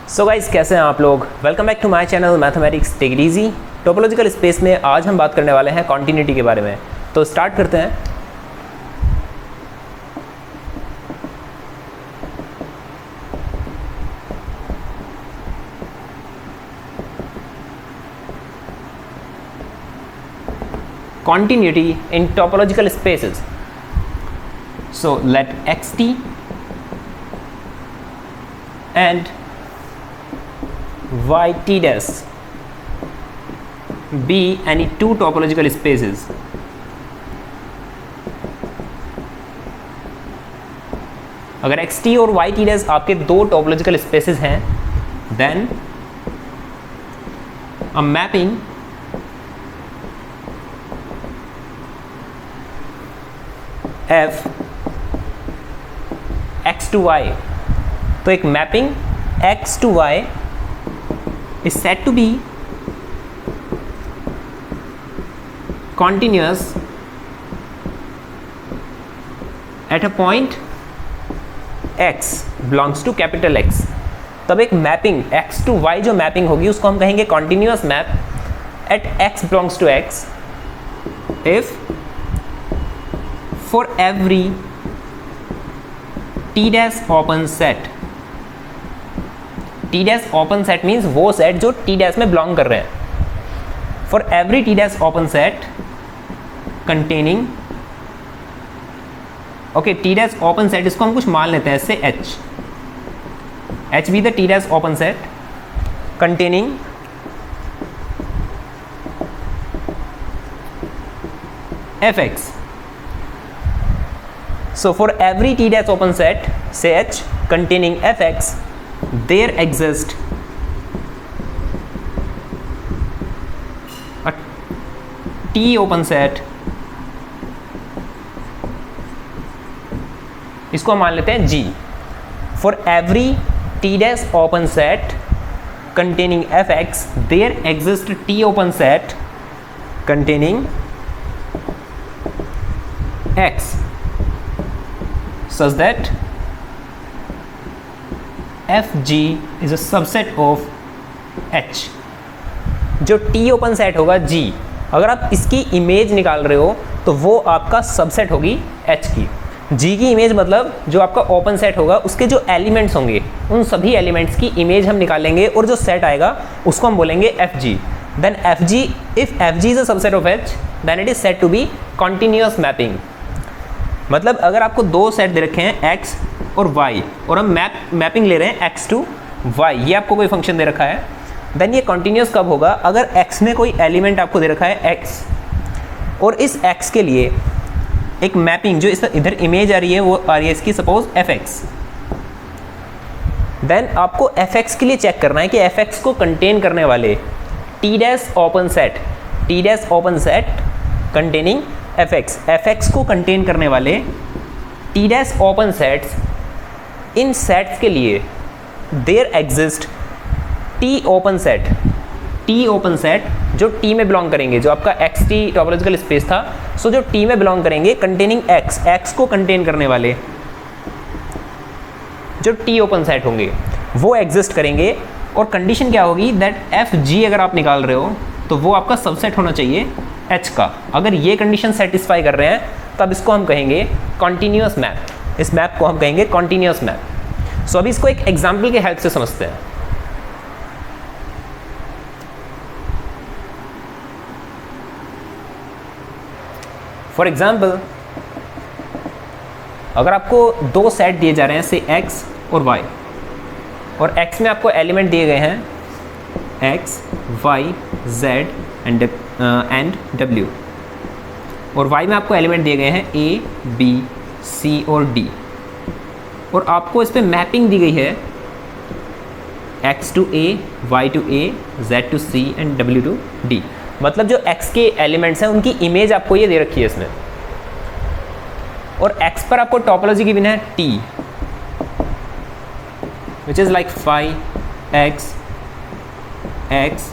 So guys, कैसे हैं आप लोग। Welcome back to my channel mathematics take it easy. Topological space में आज हम बात करने वाले हैं कॉन्टिन्यूटी के बारे में। तो स्टार्ट करते हैं। Continuity in topological spaces. So let xt and yt dash be any two topological spaces. अगर xt और yt dash आपके दो टोपोलॉजिकल स्पेसेस हैं, then a mapping f x to y, तो एक mapping x to y is said to be continuous at a point x belongs to capital X। तब एक mapping x to y जो mapping होगी उसको हम कहेंगे continuous map at x belongs to x if for every t dash open set। t dash open set means वो set जो t dash में बिलोंग कर रहे हैं। for every t dash open set containing okay t dash open set, इसको हम कुछ मान लेते हैं ऐसे h be the t dash open set containing fx। So for every t dash open set, say H, containing fx, there exists a t open set, इसको हम मान लेते हैं G। For every t dash open set containing fx, there exists t open set containing x such that fg is a subset of h। जो t open set होगा g, अगर आप इसकी इमेज निकाल रहे हो तो वो आपका सबसेट होगी h की। g की इमेज मतलब जो आपका ओपन सेट होगा उसके जो एलिमेंट्स होंगे उन सभी एलिमेंट्स की इमेज हम निकालेंगे और जो सेट आएगा उसको हम बोलेंगे fg। Then fg, if fg is a subset of h, then it is said to be continuous mapping. मतलब अगर आपको दो सेट दे रखे हैं x और y और हम मैपिंग ले रहे हैं x टू y, ये आपको कोई फंक्शन दे रखा है, देन ये कॉन्टिन्यूअस कब होगा? अगर x में कोई एलिमेंट आपको दे रखा है x और इस x के लिए एक मैपिंग जो इधर इमेज आ रही है वो आ रही है इसकी सपोज fx। देन आपको fx के लिए चेक करना है कि fx को कंटेन करने वाले t dash open set containing fx को कंटेन करने वाले t डैश ओपन सेट्स, इन सेट्स के लिए there exist t open set जो t में बिलोंग करेंगे, जो आपका xt टोपोलॉजिकल स्पेस था, सो जो t में बिलोंग करेंगे कंटेनिंग x को कंटेन करने वाले जो t ओपन सेट होंगे वो एग्जिस्ट करेंगे। और कंडीशन क्या होगी? दैट fg अगर आप निकाल रहे हो तो वो आपका सबसेट होना चाहिए h का। अगर ये कंडीशन सेटिस्फाई कर रहे हैं तब इसको हम कहेंगे कॉन्टिन्यूअस मैप। इस मैप को हम कहेंगे कॉन्टिन्यूअस मैप। सो अभी इसको एक एग्जांपल के हेल्प से समझते हैं। फॉर एग्जाम्पल, अगर आपको दो सेट दिए जा रहे हैं से x और y, और x में आपको एलिमेंट दिए गए हैं x, y, z and w, और y में आपको एलिमेंट दिए गए हैं a, b, c और d, और आपको इस पर मैपिंग दी गई है x to a, y to a, z to c and w to d। मतलब जो x के एलिमेंट्स हैं उनकी इमेज आपको ये दे रखी है इसमें, और x पर आपको टोपोलॉजी गिवन है t, which is like phi x, x,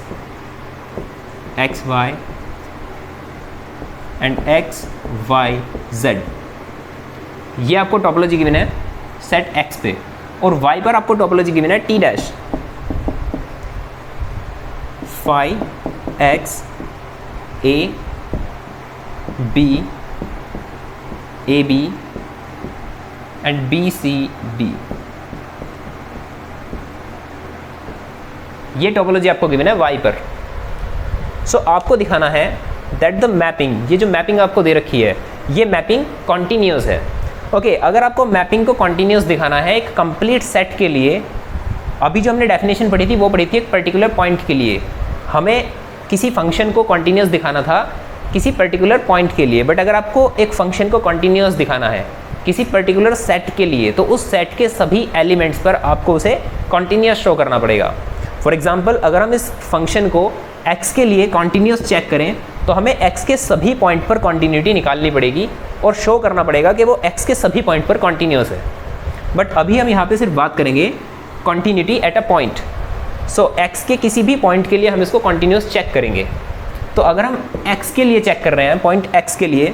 xy and x, y, z। ये आपको टोपोलॉजी गिवन है सेट x पे, और y पर आपको टोपोलॉजी गिवन है t dash. phi x a b a b and b c d, ये topology आपको गिवन है y पर। सो आपको दिखाना है दैट द मैपिंग, ये जो मैपिंग आपको दे रखी है ये मैपिंग कॉन्टिन्यूस है। ओके, अगर आपको मैपिंग को कॉन्टिन्यूस दिखाना है एक कंप्लीट सेट के लिए, अभी जो हमने डेफिनेशन पढ़ी थी वो पढ़ी थी एक पर्टिकुलर पॉइंट के लिए, हमें किसी फंक्शन को कॉन्टिन्यूस दिखाना था किसी पर्टिकुलर पॉइंट के लिए। बट अगर आपको एक फंक्शन को कॉन्टिन्यूस दिखाना है किसी पर्टिकुलर सेट के लिए, तो उस सेट के सभी एलिमेंट्स पर आपको उसे कॉन्टिन्यूस शो करना पड़ेगा। फॉर एग्जाम्पल, अगर हम इस फंक्शन को x के लिए कॉन्टिन्यूस चेक करें तो हमें x के सभी पॉइंट पर कॉन्टिन्यूटी निकालनी पड़ेगी और शो करना पड़ेगा कि वो x के सभी पॉइंट पर कॉन्टिन्यूस है। बट अभी हम यहाँ पे सिर्फ बात करेंगे continuity at a point. So x के किसी भी पॉइंट के लिए हम इसको कॉन्टिन्यूस चेक करेंगे। तो अगर हम x के लिए चेक कर रहे हैं, पॉइंट x के लिए,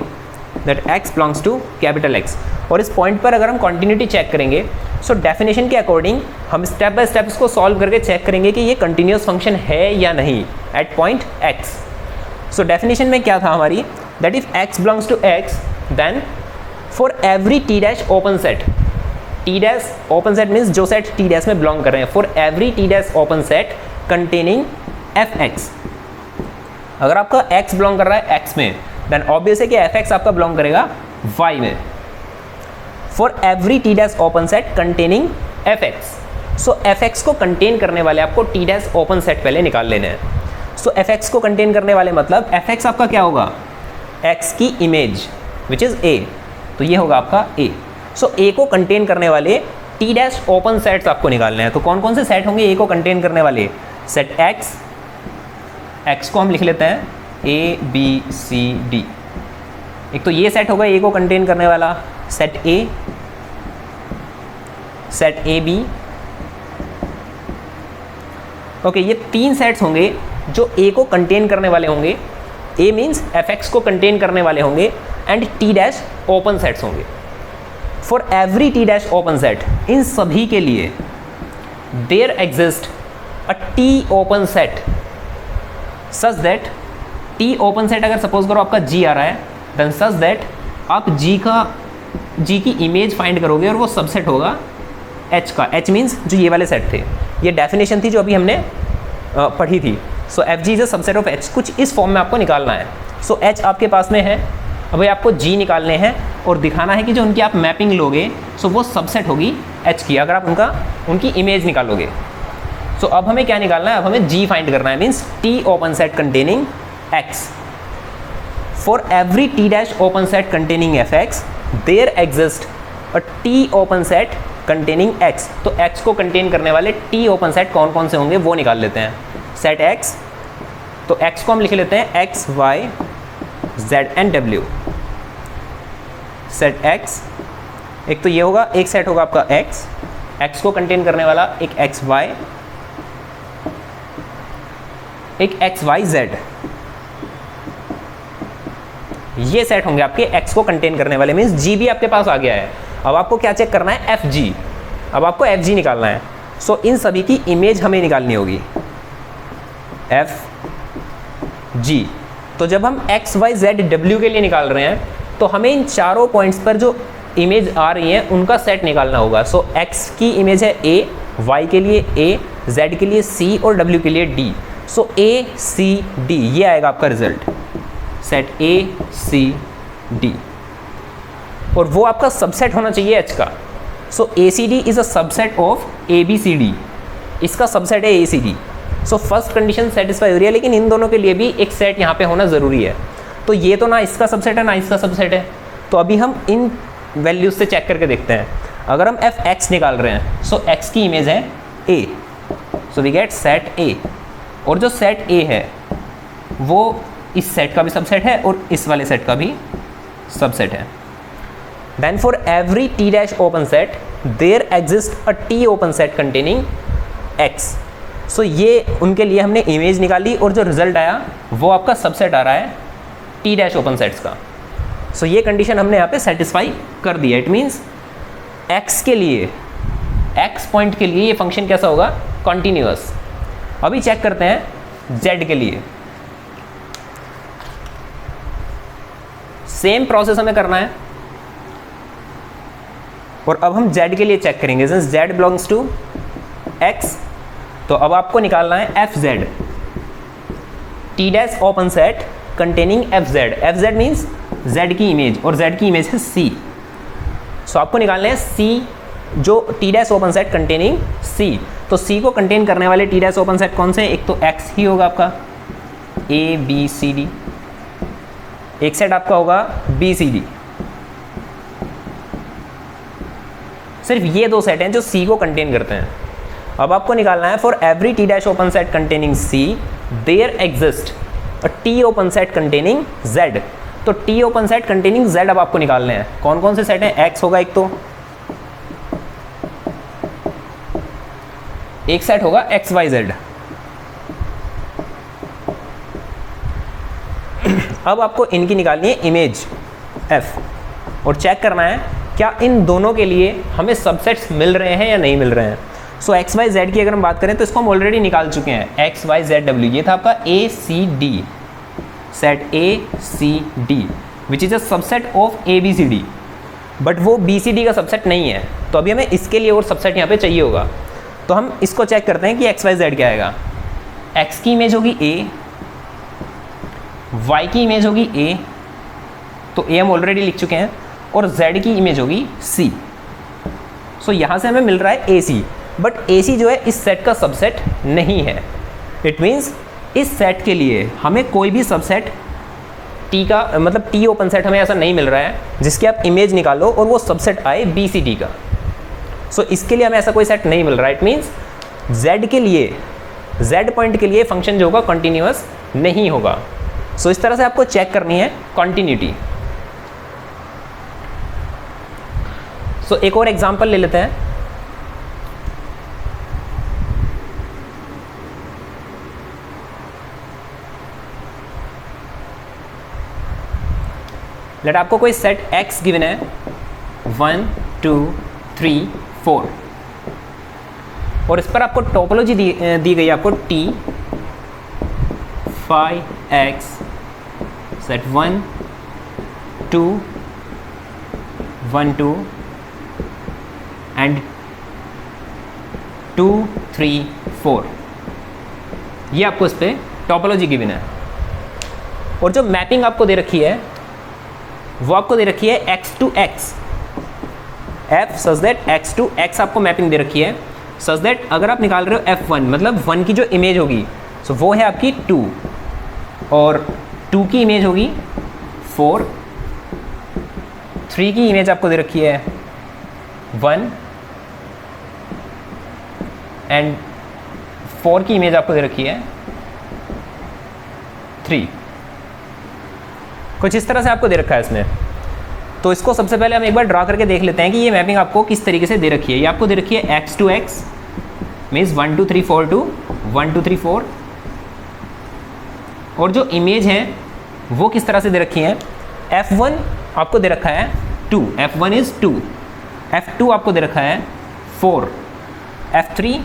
that x belongs to capital X, और इस पॉइंट पर अगर हम कॉन्टिन्यूटी चेक करेंगे, सो डेफिनेशन के अकॉर्डिंग हम स्टेप बाय स्टेप इसको सॉल्व करके चेक करेंगे कि ये कंटिन्यूस फंक्शन है या नहीं at point x। So definition में क्या था हमारी, that if x belongs to x then for every t dash open set, t dash open set means जो सेट t डैश में बिलोंग कर रहे हैं, for every t dash open set containing fx, अगर आपका x बिलोंग कर रहा है x में देन ऑब्वियस है कि fx आपका बिलोंग करेगा y में। For every t dash open set containing fx, so fx को कंटेन करने वाले आपको t डैश ओपन सेट पहले निकाल लेने हैं। सो fx को कंटेन करने वाले मतलब fx आपका क्या होगा, x की इमेज विच इज़ a, तो ये होगा आपका a। सो a को कंटेन करने वाले t डैश ओपन सेट्स आपको निकालने हैं। तो कौन कौन से सेट होंगे a को कंटेन करने वाले, सेट x को हम लिख लेते हैं a b c d, एक तो ये सेट होगा a को कंटेन करने वाला, set a, set A B. Okay, ये तीन सेट्स होंगे जो a को कंटेन करने वाले होंगे, a मीन्स fx को कंटेन करने वाले होंगे, and t dash open sets होंगे। For every t dash open set, इन सभी के लिए there exist a t open set such that, t open set अगर सपोज करो आपका g आ रहा है, देन सच दैट आप g की इमेज फाइंड करोगे और वो सबसेट होगा h का। h मीन्स जो ये वाले सेट थे, ये डेफिनेशन थी जो अभी हमने पढ़ी थी। So F G is a subset of h, कुछ इस फॉर्म में आपको निकालना है। सो h आपके पास में है, अब आपको g निकालने हैं और दिखाना है कि जो उनकी आप मैपिंग लोगे सो वो सबसेट होगी h की, अगर आप उनकी इमेज निकालोगे। सो अब हमें क्या निकालना है, अब हमें g फाइंड करना है, means t open set containing x। For every t dash open set containing fx there exist a t open set containing x। तो x को कंटेन करने वाले t ओपन सेट कौन कौन से होंगे वो निकाल लेते हैं। सेट x, तो x को हम लिख लेते हैं x y z and w। Set x, एक तो ये होगा, एक सेट होगा आपका x को कंटेन करने वाला, एक x y, एक x y z, ये सेट होंगे आपके x को कंटेन करने वाले, मीन्स g भी आपके पास आ गया है। अब आपको क्या चेक करना है, fg, अब आपको fg निकालना है। सो इन सभी की इमेज हमें निकालनी होगी, fg। तो जब हम x y z w के लिए निकाल रहे हैं तो हमें इन चारों पॉइंट्स पर जो इमेज आ रही है उनका सेट निकालना होगा। सो x की इमेज है a, y के लिए a, z के लिए c और w के लिए d। So a c d ये आएगा आपका result, set a c d, और वो आपका सबसेट होना चाहिए h का। So A C D is a subset of A B C D, इसका सबसेट है A C D. So first condition satisfy हो रही है, लेकिन इन दोनों के लिए भी एक सेट यहाँ पे होना ज़रूरी है। तो ये तो ना इसका सबसेट है ना इसका सबसेट है, तो अभी हम इन वैल्यूज से चेक करके देखते हैं। अगर हम एफ एक्स निकाल रहे हैं, सो एक्स की इमेज है A, so we get set A, और जो सेट ए है वो इस सेट का भी सबसेट है और इस वाले सेट का भी सबसेट है। Then for every T dash open set there exist a T open set containing X. So ये उनके लिए हमने इमेज निकाली और जो रिजल्ट आया वो आपका सबसेट आ रहा है टी डैश ओपन सेट्स का। सो ये कंडीशन हमने यहाँ पे सेटिस्फाई कर दिया। इट मीन्स एक्स के लिए, एक्स पॉइंट के लिए ये फंक्शन कैसा होगा, कॉन्टीन्यूअस। अभी चेक करते हैं Z के लिए सेम प्रोसेस हमें करना है, और अब हम Z के लिए चेक करेंगे। Since Z belongs to X, तो अब आपको निकालना है FZ, T dash open set containing FZ। FZ means Z की इमेज, और Z की इमेज है C। सो आपको निकालना है C, जो T dash open set containing C। तो C को कंटेन करने वाले T डैश ओपन सेट कौन से हैं? एक तो X ही होगा आपका, A B C D, एक सेट आपका होगा B C D। सिर्फ ये दो सेट हैं जो C को कंटेन करते हैं। अब आपको निकालना है for every T dash open set containing C there exist a T open set containing Z। तो T open set containing Z अब आपको निकालने हैं। कौन कौन से सेट हैं? X होगा एक, तो एक सेट होगा XYZ। अब आपको इनकी निकालनी है इमेज F, और चेक करना है क्या इन दोनों के लिए हमें सबसेट्स मिल रहे हैं या नहीं मिल रहे हैं। सो XYZ की अगर हम बात करें तो इसको हम ऑलरेडी निकाल चुके हैं। XYZW, ये था आपका ACD, set ACD which is a subset of ABCD, but वो BCD का सबसेट नहीं है। तो अभी हमें इसके लिए और सबसेट यहाँ पे चाहिए होगा। तो हम इसको चेक करते हैं कि XYZ क्या आएगा। X की इमेज होगी A, Y की इमेज होगी A, तो A हम ऑलरेडी लिख चुके हैं, और Z की इमेज होगी C। सो यहाँ से हमें मिल रहा है AC, बट AC जो है इस सेट का सबसेट नहीं है। इट मीन्स इस सेट के लिए हमें कोई भी सबसेट T का, मतलब T ओपन सेट हमें ऐसा नहीं मिल रहा है जिसकी आप इमेज निकालो और वो सबसेट आए BCD का। सो इसके लिए हमें ऐसा कोई सेट नहीं मिल रहा है। इट मीन्स Z के लिए, Z पॉइंट के लिए फंक्शन जो होगा कॉन्टिन्यूअस नहीं होगा। सो इस तरह से आपको चेक करनी है कॉन्टिन्यूटी। सो एक और एग्जांपल ले लेते हैं। लेट आपको कोई सेट X गिवन है 1 2 3 4, और इस पर आपको टोपोलॉजी दी गई है आपको T 5X सेट 1 2 1 2 एंड 2 3 4। ये आपको इस पर टोपोलॉजी गिवन है, और जो मैपिंग आपको दे रखी है वो आपको दे रखी है X to X, F such that X to X आपको मैपिंग दे रखी है, सच दैट अगर आप निकाल रहे हो F1 मतलब 1 की जो इमेज होगी सो वो है आपकी 2, और 2 की इमेज होगी 4, 3 की इमेज आपको दे रखी है 1, एंड 4 की इमेज आपको दे रखी है 3। कुछ इस तरह से आपको दे रखा है इसमें। तो इसको सबसे पहले हम एक बार ड्रा करके देख लेते हैं कि ये मैपिंग आपको किस तरीके से दे रखी है। ये आपको दे रखी है X to X मीन्स 1 2 3 4 2 1 2 3 4, और जो इमेज है वो किस तरह से दे रखी है। F1 आपको दे रखा है 2, F1 इज 2, F2 आपको दे रखा है 4, F3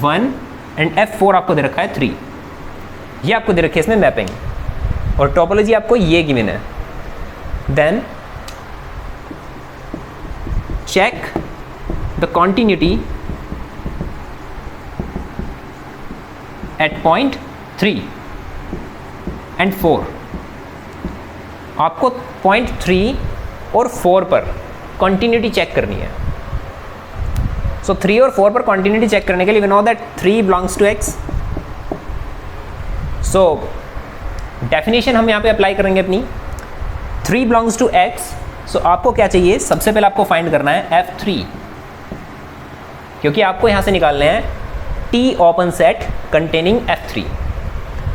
1 एंड F4 आपको दे रखा है 3। ये आपको दे रखी है इसमें मैपिंग, और टोपोलॉजी आपको ये गिवन है। Then check the continuity at point 3 and 4। आपको पॉइंट 3 और 4 पर कॉन्टिन्यूटी चेक करनी है। सो 3 और 4 पर कॉन्टिन्यूटी चेक करने के लिए we know that 3 belongs to X। So definition हम यहाँ पे अप्लाई करेंगे अपनी। 3 बिलोंग्स टू X, सो आपको क्या चाहिए, सबसे पहले आपको फाइंड करना है F3, क्योंकि आपको यहाँ से निकालने हैं T open set containing F3।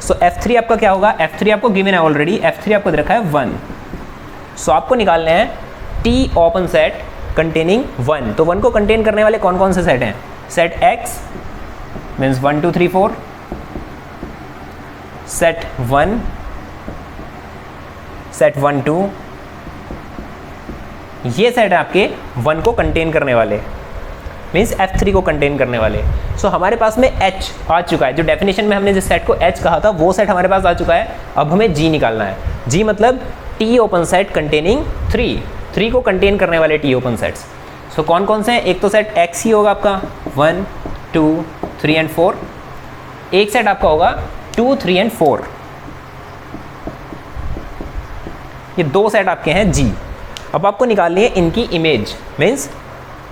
सो F3 आपका क्या होगा, F3 आपको गिवन है ऑलरेडी, F3 आपको दे रखा है 1। सो आपको निकालने हैं T ओपन सेट कंटेनिंग 1। तो 1 को कंटेन करने वाले कौन कौन से सेट हैं, set X means 1 2 3 4, set 1, set 1 2, ये सेट है आपके 1 को कंटेन करने वाले, मीन्स F3 को कंटेन करने वाले। सो हमारे पास में H आ चुका है, जो डेफिनेशन में हमने जिस सेट को H कहा था वो सेट हमारे पास आ चुका है। अब हमें G निकालना है। G मतलब T ओपन सेट कंटेनिंग 3 को कंटेन करने वाले T ओपन सेट्स। सो कौन कौन से हैं? एक तो सेट X ही होगा आपका 1 2 3 एंड 4, एक सेट आपका होगा 2 3 एंड 4। ये दो सेट आपके हैं G। अब आपको निकालनी है इनकी image, means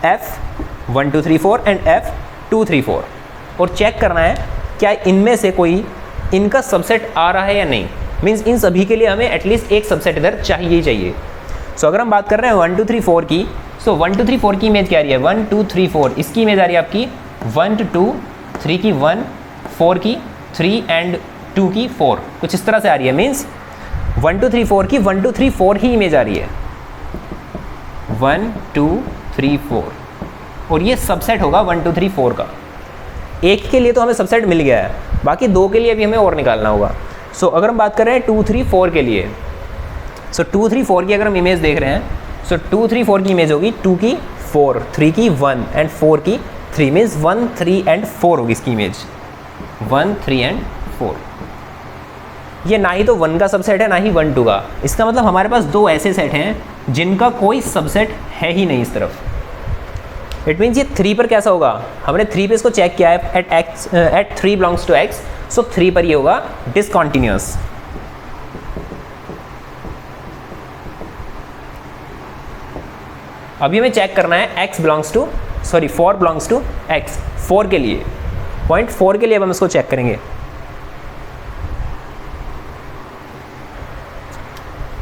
F1 2 3 4 and F2 3 4, और चेक करना है क्या इनमें से कोई इनका सबसेट आ रहा है या नहीं। मीन्स इन सभी के लिए हमें एटलीस्ट एक सबसेट इधर चाहिए ही चाहिए। सो अगर हम बात कर रहे हैं 1 2 3 4 की, सो 1 2 3 4 की इमेज क्या आ रही है? 1 2 3 4, इसकी इमेज आ रही है आपकी 1 2 3 की 1 4 की 3 एंड 2 की 4, कुछ इस तरह से आ रही है। मीन्स 1 2 3 4 की 1 2 3 4 ही इमेज आ रही है, 1 2 3 4, और ये सबसेट होगा 1 2 3 4 का। एक के लिए तो हमें सबसेट मिल गया है, बाकी दो के लिए भी हमें और निकालना होगा। सो अगर हम बात कर रहे हैं 2 3 4 के लिए, सो 2 3 4 की अगर हम इमेज देख रहे हैं, सो 2 3 4 की इमेज होगी 2 की 4, 3 की 1 एंड 4 की 3, मीन्स 1 3 एंड 4 होगी इसकी इमेज, 1 3 एंड 4। ये ना ही तो 1 का सबसेट है ना ही 1 2 का। इसका मतलब हमारे पास दो ऐसे सेट हैं जिनका कोई सबसेट है ही नहीं इस तरफ। इट मीन्स ये 3 पर कैसा होगा? हमने 3 पे इसको चेक किया है एट 3 बिलोंग्स टू x, सो 3 पर ये होगा डिसकॉन्टिन्यूअस। अभी हमें चेक करना है x belongs to 4 belongs to x, 4 के लिए, पॉइंट 4 के लिए अब हम इसको चेक करेंगे।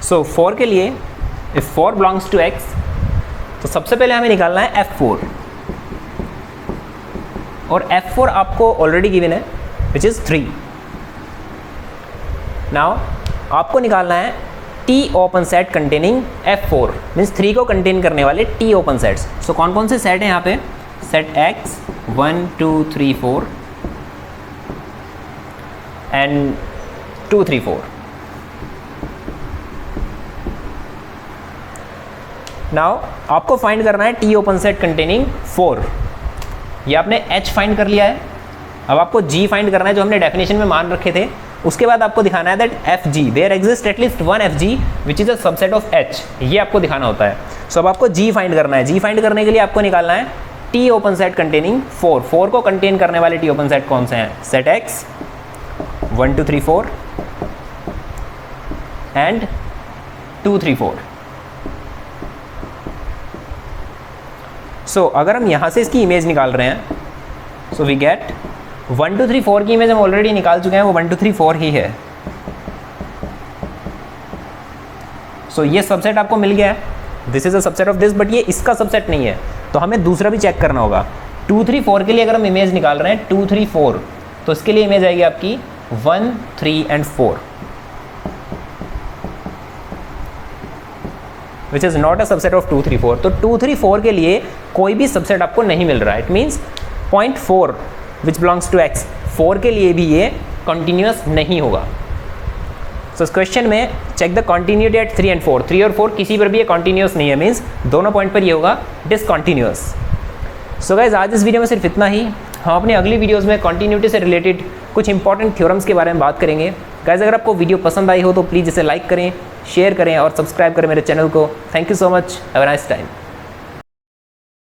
सो 4 के लिए इफ 4 बिलोंग्स टू x, तो सबसे पहले हमें निकालना है F4, और F4 आपको ऑलरेडी गिवन है विच इज 3। नाउ आपको निकालना है T open set containing F4, means 3 को कंटेन करने वाले T ओपन सेट्स। सो कौन कौन से सेट हैं यहाँ पे? Set X 1 2 3 4 and 2 3 4। नाउ आपको फाइंड करना है T ओपन सेट कंटेनिंग 4। ये आपने H फाइंड कर लिया है, अब आपको G फाइंड करना है जो हमने डेफिनेशन में मान रखे थे। उसके बाद आपको दिखाना है that FG, there exist at least one FG which is a subset of H, ये आपको दिखाना होता है। सो अब आपको G फाइंड करना है। G फाइंड करने के लिए आपको निकालना है T ओपन सेट कंटेनिंग 4 को कंटेन करने वाले T ओपन सेट कौन से हैं? Set X 1 2 3 4 and 2 3 4। सो अगर हम यहाँ से इसकी इमेज निकाल रहे हैं, सो वी गेट 1 2 3 4 की इमेज हम ऑलरेडी निकाल चुके हैं, वो 1 2 3 4 ही है। सो ये सबसेट आपको मिल गया है, this is a subset of this, but ये इसका सबसेट नहीं है, तो हमें दूसरा भी चेक करना होगा। 2 3 4 के लिए अगर हम इमेज निकाल रहे हैं 2 3 4, तो इसके लिए इमेज आएगी आपकी 1 3 and 4, which is not a subset of 2 3 4। तो 2 3 4 के लिए कोई भी सबसेट आपको नहीं मिल रहा है। It means point 4 which belongs to x, 4 के लिए भी ये कॉन्टिन्यूस नहीं होगा। सो इस क्वेश्चन में check the continuity at 3 and 4, 3 और 4 किसी पर भी ये कॉन्टिन्यूस नहीं है, मीन्स दोनों पॉइंट पर ये होगा डिसकॉन्टिन्यूस। सो गाइज आज इस वीडियो में सिर्फ इतना ही। हम अपनी अगली वीडियोस में कॉन्टिन्यूटी से रिलेटेड कुछ इंपॉर्टेंट थ्योरम्स के बारे में बात करेंगे। गाइज अगर आपको वीडियो पसंद आई हो तो प्लीज़ इसे लाइक करें, शेयर करें और सब्सक्राइब करें मेरे चैनल को। Thank you so much, have a nice time.